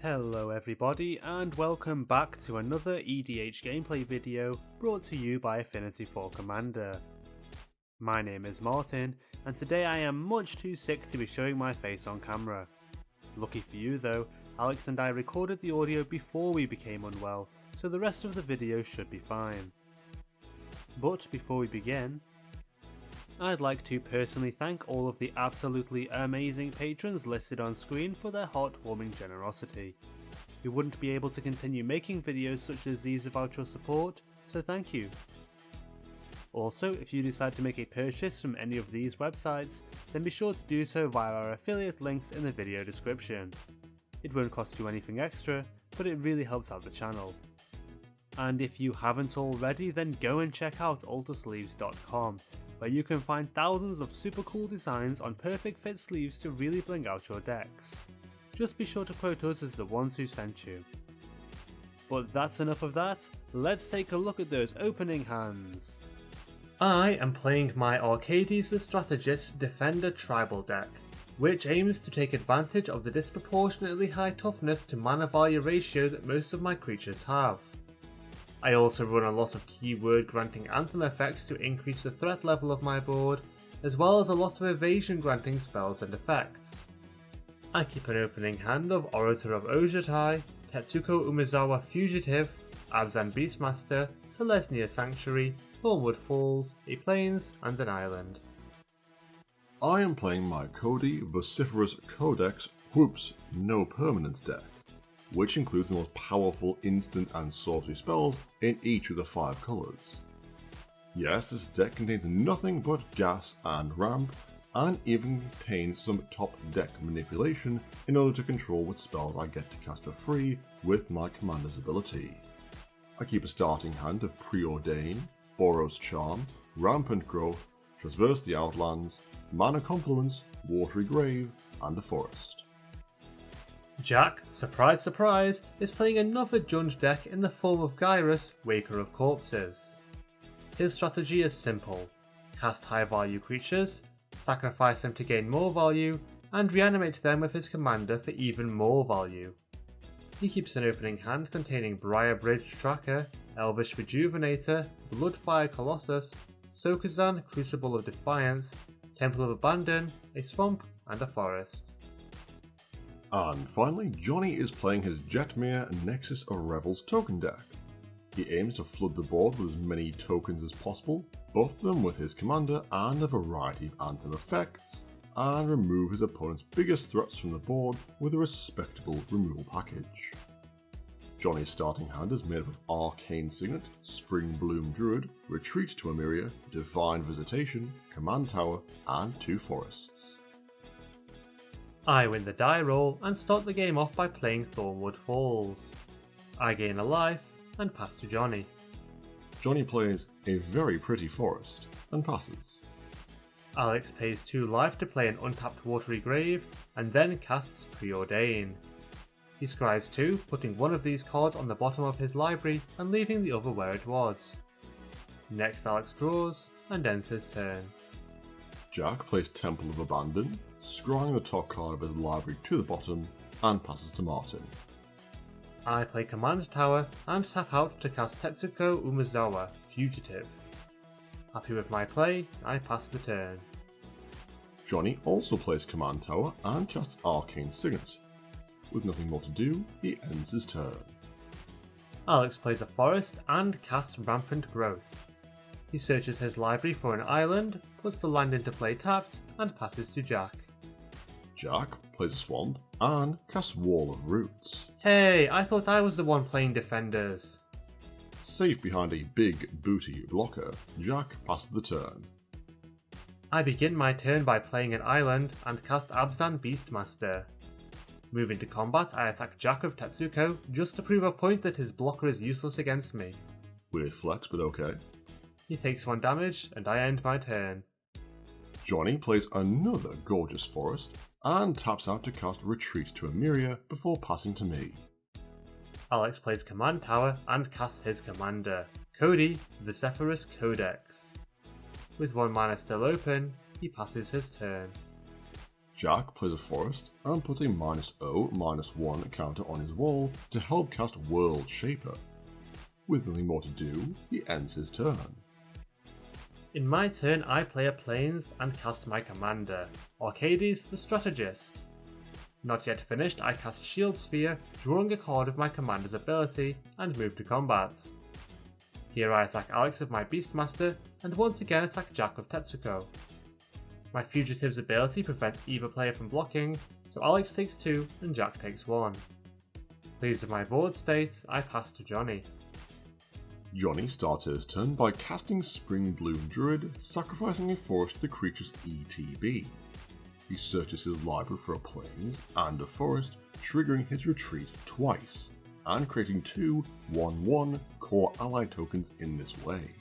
Hello everybody and welcome back to another EDH gameplay video brought to you by Affinity for Commander. My name is Martin and today I am much too sick to be showing my face on camera. Lucky for you though, Alex and I recorded the audio before we became unwell, so the rest of the video should be fine. But before we begin, I'd like to personally thank all of the absolutely amazing patrons listed on screen for their heartwarming generosity. We wouldn't be able to continue making videos such as these without your support, so thank you. Also, if you decide to make a purchase from any of these websites, then be sure to do so via our affiliate links in the video description. It won't cost you anything extra, but it really helps out the channel. And if you haven't already, then go and check out altersleeves.com, where you can find thousands of super cool designs on perfect fit sleeves to really bling out your decks. Just be sure to quote us as the ones who sent you. But that's enough of that, let's take a look at those opening hands. I am playing my Arcades the Strategist Defender Tribal deck, which aims to take advantage of the disproportionately high toughness to mana value ratio that most of my creatures have. I also run a lot of keyword granting anthem effects to increase the threat level of my board, as well as a lot of evasion granting spells and effects. I keep an opening hand of Orator of Ojutai, Tetsuko Umezawa Fugitive, Abzan Beastmaster, Selesnya Sanctuary, Thornwood Falls, a Plains, and an Island. I am playing my Codie Vociferous Codex Whoops No Permanence deck, which includes the most powerful instant and sorcery spells in each of the 5 colours. Yes, this deck contains nothing but gas and ramp, and even contains some top deck manipulation in order to control what spells I get to cast for free with my commander's ability. I keep a starting hand of Preordain, Boros Charm, Rampant Growth, Traverse the Outlands, Mana Confluence, Watery Grave, and a Forest. Jack, surprise surprise, is playing another Jund deck in the form of Gyrus, Waker of Corpses. His strategy is simple: cast high value creatures, sacrifice them to gain more value, and reanimate them with his commander for even more value. He keeps an opening hand containing Briarbridge Tracker, Elvish Rejuvenator, Bloodfire Colossus, Sokuzan Crucible of Defiance, Temple of Abandon, a Swamp, and a Forest. And finally, Johnny is playing his Jetmir Nexus of Revels token deck. He aims to flood the board with as many tokens as possible, buff them with his commander and a variety of anthem effects, and remove his opponent's biggest threats from the board with a respectable removal package. Johnny's starting hand is made up of Arcane Signet, Spring Bloom Druid, Retreat to Emeria, Divine Visitation, Command Tower, and 2 Forests. I win the die roll and start the game off by playing Thornwood Falls. I gain a life and pass to Johnny. Johnny plays a very pretty forest and passes. Alex pays 2 life to play an untapped Watery Grave and then casts Preordain. He scries 2, putting one of these cards on the bottom of his library and leaving the other where it was. Next Alex draws and ends his turn. Jack plays Temple of Abandon, scrying the top card of his library to the bottom, and passes to Martin. I play Command Tower and tap out to cast Tetsuko Umezawa Fugitive. Happy with my play, I pass the turn. Johnny also plays Command Tower and casts Arcane Signet. With nothing more to do, he ends his turn. Alex plays a Forest and casts Rampant Growth. He searches his library for an island, puts the land into play tapped, and passes to Jack. Jack plays a Swamp and casts Wall of Roots. Hey, I thought I was the one playing Defenders. Safe behind a big booty blocker, Jack passes the turn. I begin my turn by playing an island and cast Abzan Beastmaster. Moving to combat, I attack Jack of Tetsuko just to prove a point that his blocker is useless against me. Weird flex, but okay. He takes 1 damage and I end my turn. Johnny plays another gorgeous forest and taps out to cast Retreat to Emeria before passing to me. Alex plays Command Tower and casts his commander, Codie Vociferous Codex. With 1 mana still open, he passes his turn. Jack plays a forest and puts a -0/-1 counter on his wall to help cast World Shaper. With nothing more to do, he ends his turn. In my turn, I play a Plains and cast my commander, Arcades the Strategist. Not yet finished, I cast Shield Sphere, drawing a card of my commander's ability, and move to combat. Here I attack Alex with my Beastmaster, and once again attack Jack with Tetsuko. My Fugitive's ability prevents either player from blocking, so Alex takes 2 and Jack takes 1. Pleased with my board state, I pass to Johnny. Johnny starts his turn by casting Spring Bloom Druid, sacrificing a forest to the creature's ETB. He searches his library for a Plains and a forest, triggering his retreat twice, and creating 2 1/1 core ally tokens in this way.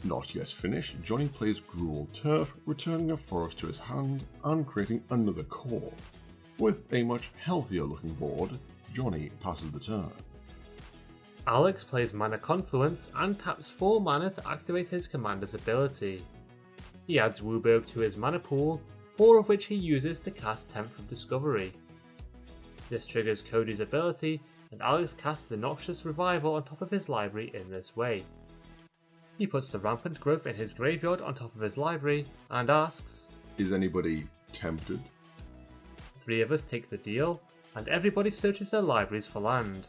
Not yet finished, Johnny plays Gruul Turf, returning a forest to his hand and creating another core. With a much healthier looking board, Johnny passes the turn. Alex plays Mana Confluence and taps 4 mana to activate his commander's ability. He adds Wooburg to his mana pool, 4 of which he uses to cast Tenth of Discovery. This triggers Codie's ability, and Alex casts the Noxious Revival on top of his library in this way. He puts the Rampant Growth in his graveyard on top of his library and asks, "Is anybody tempted?" 3 of us take the deal, and everybody searches their libraries for land.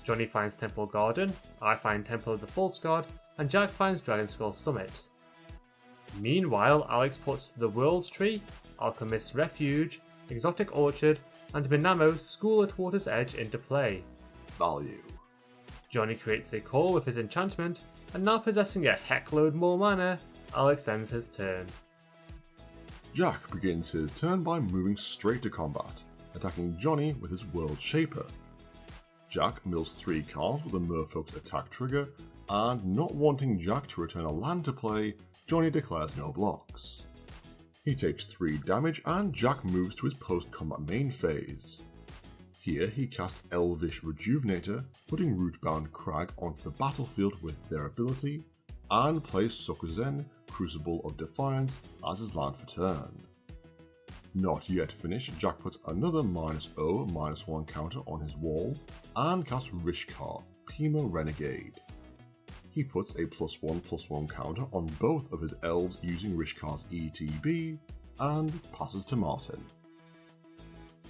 Johnny finds Temple Garden, I find Temple of the False God, and Jack finds Dragonskull Summit. Meanwhile, Alex puts the World's Tree, Alchemist's Refuge, Exotic Orchard, and Minamo School at Water's Edge into play. Value. Johnny creates a core with his enchantment, and now possessing a heckload more mana, Alex ends his turn. Jack begins his turn by moving straight to combat, attacking Johnny with his World Shaper. Jack mills 3 cards with a Merfolk's attack trigger, and not wanting Jack to return a land to play, Johnny declares no blocks. He takes 3 damage and Jack moves to his post-combat main phase. Here he casts Elvish Rejuvenator, putting Rootbound Crag onto the battlefield with their ability, and plays Sokuzen, Crucible of Defiance, as his land for turn. Not yet finished, Jack puts another -0/-1 counter on his wall, and casts Rishkar, Pima Renegade. He puts a +1/+1 counter on both of his elves using Rishkar's ETB, and passes to Martin.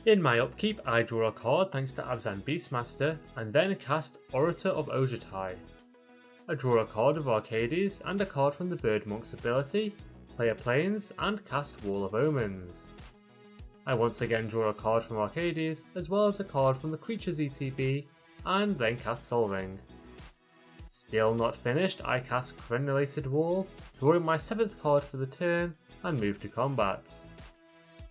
In my upkeep, I draw a card thanks to Abzan Beastmaster, and then cast Orator of Ojutai. I draw a card of Arcades and a card from the Bird Monk's ability, play a Plains, and cast Wall of Omens. I once again draw a card from Arcades, as well as a card from the creature's ETB, and then cast Sol Ring. Still not finished, I cast Crenulated Wall, drawing my 7th card for the turn, and move to combat.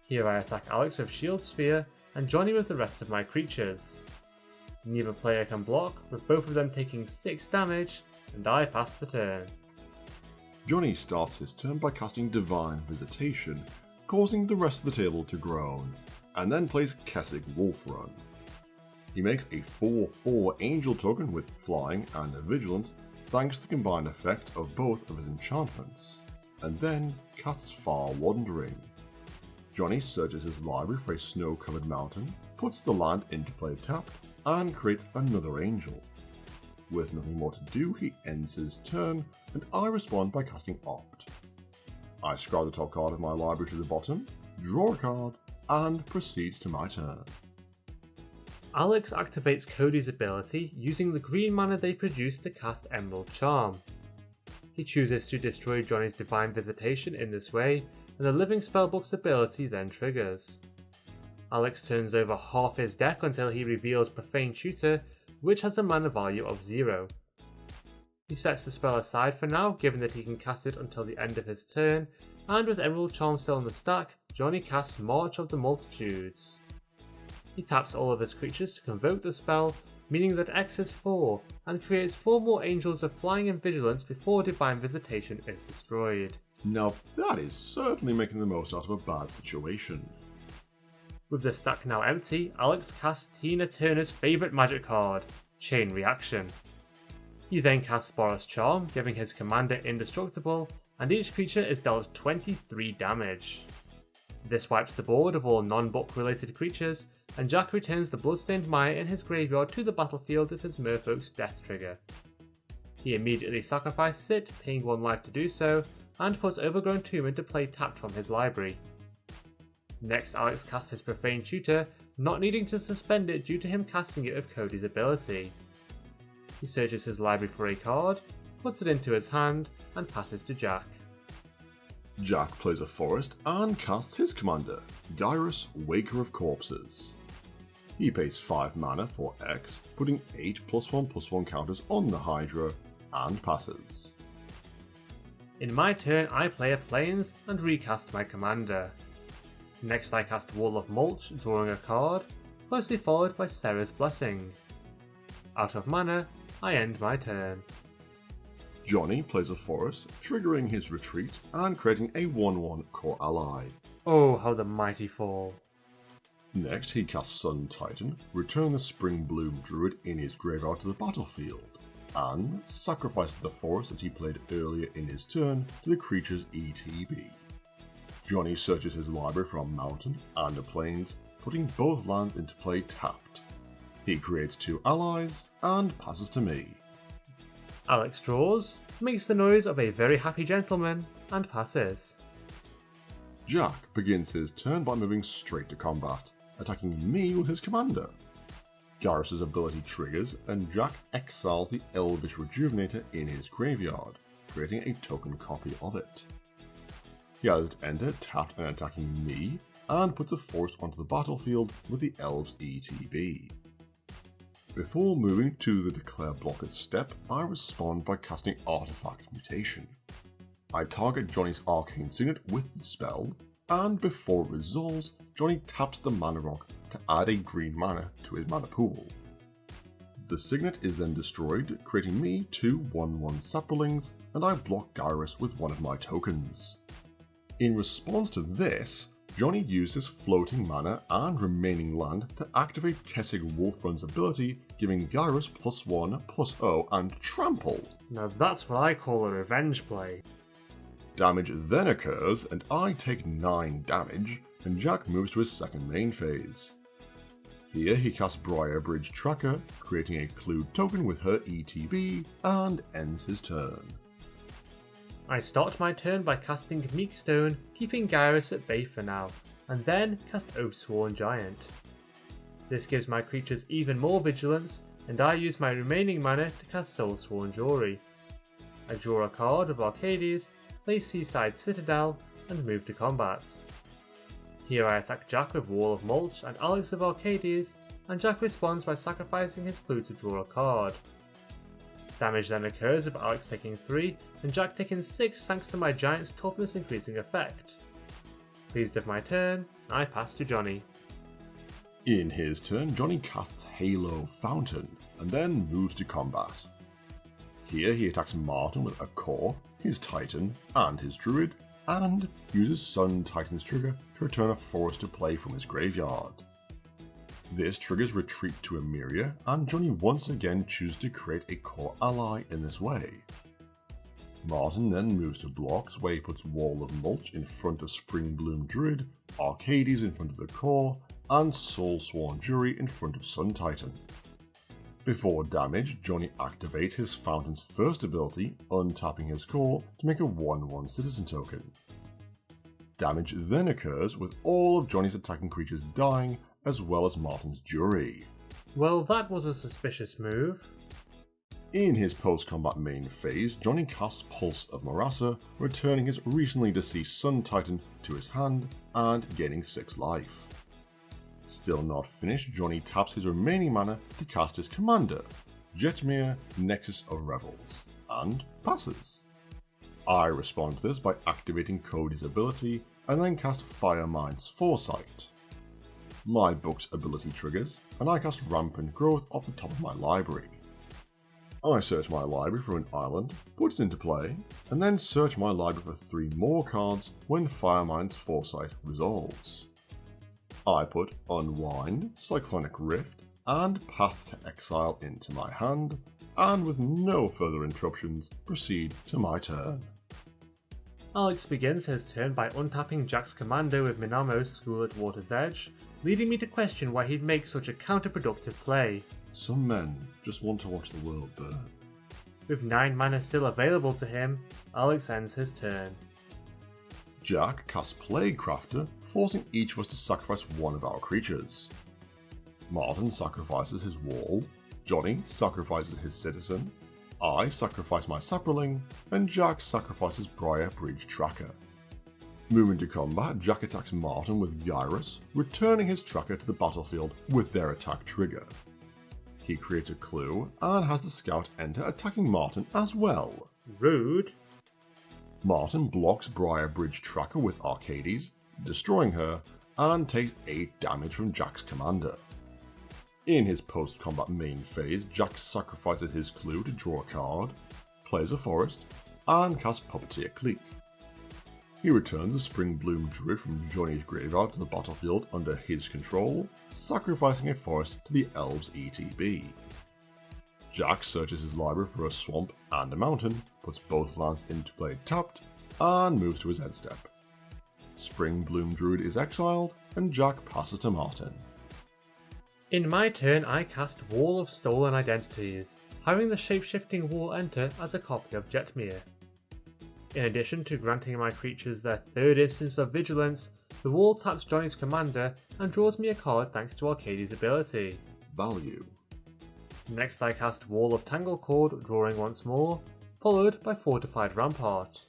Here I attack Alex with Shield Sphere, and Johnny with the rest of my creatures. Neither player can block, with both of them taking 6 damage, and I pass the turn. Johnny starts his turn by casting Divine Visitation, causing the rest of the table to groan, and then plays Kessig Wolfrun. He makes a 4/4 Angel token with Flying and Vigilance thanks to the combined effect of both of his enchantments, and then casts Far Wandering. Johnny searches his library for a snow-covered mountain, puts the land into play tapped, and creates another Angel. With nothing more to do, he ends his turn, and I respond by casting Opt. I scry the top card of my library to the bottom, draw a card, and proceed to my turn. Alex activates Codie's ability using the green mana they produce to cast Emerald Charm. He chooses to destroy Johnny's Divine Visitation in this way, and the Living Spellbook's ability then triggers. Alex turns over half his deck until he reveals Profane Tutor, which has a mana value of 0. He sets the spell aside for now, given that he can cast it until the end of his turn, and with Emerald Charm still in the stack, Johnny casts March of the Multitudes. He taps all of his creatures to convoke the spell, meaning that X is 4, and creates 4 more Angels of Flying and Vigilance before Divine Visitation is destroyed. Now that is certainly making the most out of a bad situation. With the stack now empty, Alex casts Tina Turner's favourite magic card, Chain Reaction. He then casts Boros Charm, giving his commander indestructible, and each creature is dealt 23 damage. This wipes the board of all non-book related creatures, and Jack returns the Bloodstained Mire in his graveyard to the battlefield with his Merfolk's death trigger. He immediately sacrifices it, paying 1 life to do so, and puts Overgrown Tomb into play tapped from his library. Next, Alex casts his Profane Tutor, not needing to suspend it due to him casting it with Codie's ability. He searches his library for a card, puts it into his hand, and passes to Jack. Jack plays a forest and casts his commander, Gyrus, Waker of Corpses. He pays 5 mana for X, putting 8 +1/+1 counters on the Hydra, and passes. In my turn, I play a Plains and recast my commander. Next I cast Wall of Mulch, drawing a card, closely followed by Serra's Blessing. Out of mana, I end my turn. Johnny plays a forest, triggering his retreat and creating a 1/1 core ally. Oh, how the mighty fall. Next he casts Sun Titan, returning the Spring Bloom Druid in his graveyard to the battlefield, and sacrifices the forest that he played earlier in his turn to the creature's ETB. Johnny searches his library for a mountain and a plains, putting both lands into play tapped. He creates 2 allies and passes to me. Alex draws, makes the noise of a very happy gentleman, and passes. Jack begins his turn by moving straight to combat, attacking me with his commander. Gyrus' ability triggers and Jack exiles the Elvish Rejuvenator in his graveyard, creating a token copy of it. He has it enter tapped and attacking me, and puts a forest onto the battlefield with the Elves ETB. Before moving to the Declare Blockers step, I respond by casting Artifact Mutation. I target Johnny's Arcane Signet with the spell, and before it resolves, Johnny taps the Mana Rock to add a green mana to his mana pool. The Signet is then destroyed, creating me 2 1/1 Saplings, and I block Gyrus with one of my tokens. In response to this, Johnny uses floating mana and remaining land to activate Kessig Wolfrun's ability, giving Gyrus +1/+0 and Trample. Now that's what I call a revenge play. Damage then occurs and I take 9 damage, and Jack moves to his second main phase. Here he casts Briarbridge Tracker, creating a clued token with her ETB, and ends his turn. I start my turn by casting Meekstone, keeping Gyrus at bay for now, and then cast Oathsworn Giant. This gives my creatures even more vigilance, and I use my remaining mana to cast Soulsworn Jury. I draw a card of Arcades, play Seaside Citadel, and move to combat. Here I attack Jack with Wall of Mulch and Alex of Arcades, and Jack responds by sacrificing his clue to draw a card. Damage then occurs with Alex taking 3 and Jack taking 6 thanks to my Giant's toughness increasing effect. Pleased with my turn, I pass to Johnny. In his turn, Johnny casts Halo Fountain, and then moves to combat. Here he attacks Martin with a core, his Titan, and his Druid, and uses Sun Titan's trigger to return a forest to play from his graveyard. This triggers Retreat to Emeria, and Johnny once again chooses to create a core ally in this way. Martin then moves to blocks where he puts Wall of Mulch in front of Springbloom Druid, Arcades in front of the core, and Soulsworn Jury in front of Sun Titan. Before damage, Johnny activates his Fountain's first ability, untapping his core to make a 1/1 citizen token. Damage then occurs with all of Johnny's attacking creatures dying, as well as Martin's Jury. Well, that was a suspicious move. In his post-combat main phase, Johnny casts Pulse of Marasa, returning his recently deceased Sun Titan to his hand and gaining 6 life. Still not finished, Johnny taps his remaining mana to cast his commander, Jetmir, Nexus of Revels, and passes. I respond to this by activating Codie's ability and then cast Firemind's Foresight. My book's ability triggers, and I cast Rampant Growth off the top of my library. I search my library for an island, put it into play, and then search my library for 3 more cards when Firemind's Foresight resolves. I put Unwind, Cyclonic Rift, and Path to Exile into my hand, and with no further interruptions, proceed to my turn. Alex begins his turn by untapping Jack's commander with Minamo's School at Water's Edge, leading me to question why he'd make such a counterproductive play. Some men just want to watch the world burn. With 9 mana still available to him, Alex ends his turn. Jack casts Plague Crafter, forcing each of us to sacrifice one of our creatures. Martin sacrifices his wall, Johnny sacrifices his citizen, I sacrifice my Saproling, and Jack sacrifices Briar Bridge Tracker. Moving to combat, Jack attacks Martin with Gyrus, returning his tracker to the battlefield with their attack trigger. He creates a clue and has the scout enter, attacking Martin as well. Rude. Martin blocks Briar Bridge Tracker with Arcades, destroying her, and takes 8 damage from Jack's commander. In his post-combat main phase, Jack sacrifices his clue to draw a card, plays a forest, and casts Puppeteer Clique. He returns a Spring Bloom Druid from Johnny's graveyard to the battlefield under his control, sacrificing a forest to the Elves ETB. Jack searches his library for a swamp and a mountain, puts both lands into play tapped, and moves to his end step. Spring Bloom Druid is exiled, and Jack passes to Martin. In my turn, I cast Wall of Stolen Identities, having the shapeshifting wall enter as a copy of Jetmir. In addition to granting my creatures their 3rd instance of Vigilance, the wall taps Johnny's commander and draws me a card thanks to Arcades' ability. Value. Next I cast Wall of Tanglecord, drawing once more, followed by Fortified Rampart.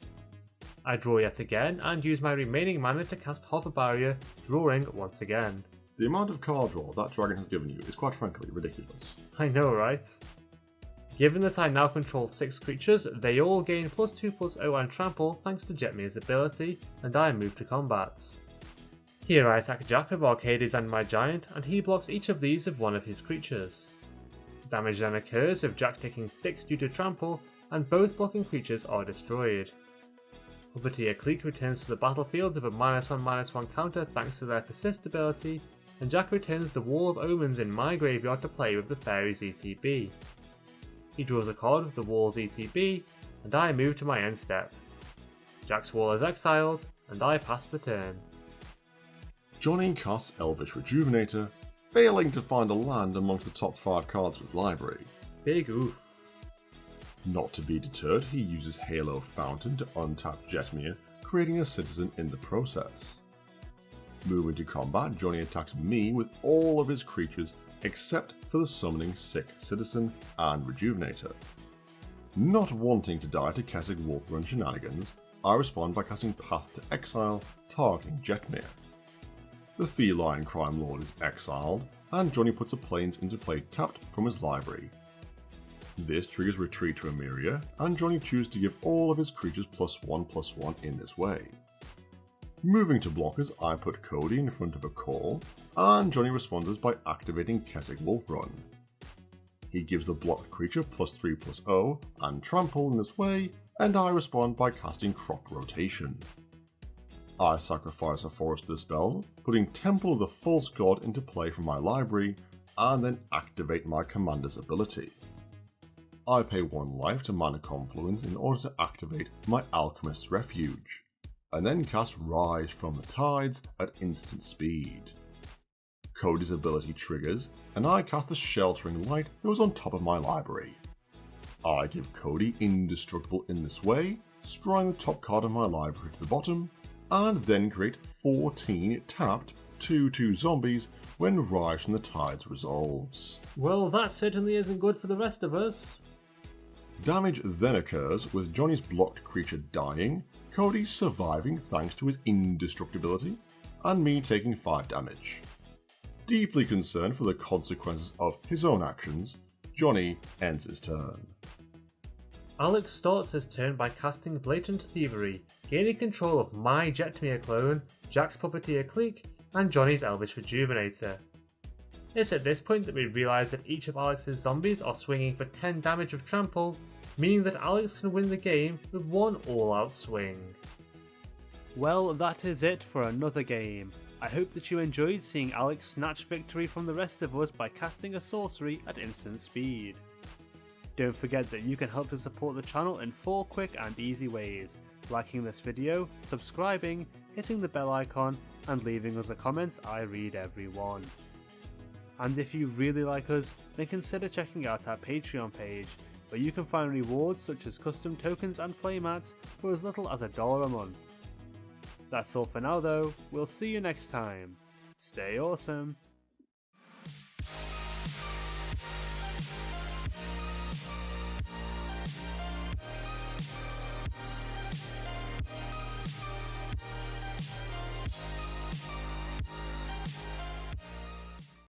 I draw yet again and use my remaining mana to cast Hover Barrier, drawing once again. The amount of card draw that dragon has given you is quite frankly ridiculous. I know, right? Given that I now control 6 creatures, they all gain +2/+0 and trample thanks to Jetmir's ability, and I move to combat. Here I attack Jack with Arcades and my giant, and he blocks each of these with one of his creatures. Damage then occurs with Jack taking 6 due to trample, and both blocking creatures are destroyed. Puppeteer Clique returns to the battlefield with a -1/-1 counter thanks to their Persist ability, and Jack returns the Wall of Omens in my graveyard to play with the Fairies ETB. He draws a card with the Wall's ETB, and I move to my end step. Jack's Wall is exiled, and I pass the turn. Johnny casts Elvish Rejuvenator, failing to find a land amongst the top 5 cards of his library. Big oof. Not to be deterred, he uses Halo Fountain to untap Jetmir, creating a citizen in the process. Moving to combat, Johnny attacks me with all of his creatures except for the summoning Sick Citizen and Rejuvenator. Not wanting to die to Kessig Wolfrun shenanigans, I respond by casting Path to Exile, targeting Jetmir. The Feline Crime Lord is exiled, and Johnny puts a Plains into play tapped from his library. This triggers Retreat to Emeria, and Johnny chooses to give all of his creatures +1/+1 in this way. Moving to blockers, I put Codie in front of a call, and Johnny responds by activating Kessig Wolfrun. He gives the blocked creature +3/+0 and trample in this way, and I respond by casting Crop Rotation. I sacrifice a forest to the spell, putting Temple of the False God into play from my library, and then activate my commander's ability. I pay 1 life to Mana Confluence in order to activate my Alchemist's Refuge, and then cast Rise from the Tides at instant speed. Codie's ability triggers, and I cast the Sheltering Light that was on top of my library. I give Codie Indestructible in this way, scrying the top card of my library to the bottom, and then create 14 tapped 2/2 zombies when Rise from the Tides resolves. Well, that certainly isn't good for the rest of us. Damage then occurs with Johnny's blocked creature dying, Codie surviving thanks to his indestructibility, and me taking 5 damage. Deeply concerned for the consequences of his own actions, Johnny ends his turn. Alex starts his turn by casting Blatant Thievery, gaining control of my Jetmir clone, Jack's Puppeteer Clique, and Johnny's Elvish Rejuvenator. It's at this point that we realise that each of Alex's zombies are swinging for 10 damage of trample, meaning that Alex can win the game with 1 all-out swing. Well, that is it for another game. I hope that you enjoyed seeing Alex snatch victory from the rest of us by casting a sorcery at instant speed. Don't forget that you can help to support the channel in 4 quick and easy ways. liking this video, subscribing, hitting the bell icon, and leaving us a comment. I read every one. And if you really like us, then consider checking out our Patreon page, where you can find rewards such as custom tokens and playmats for as little as $1 a month. That's all for now though, we'll see you next time. Stay awesome!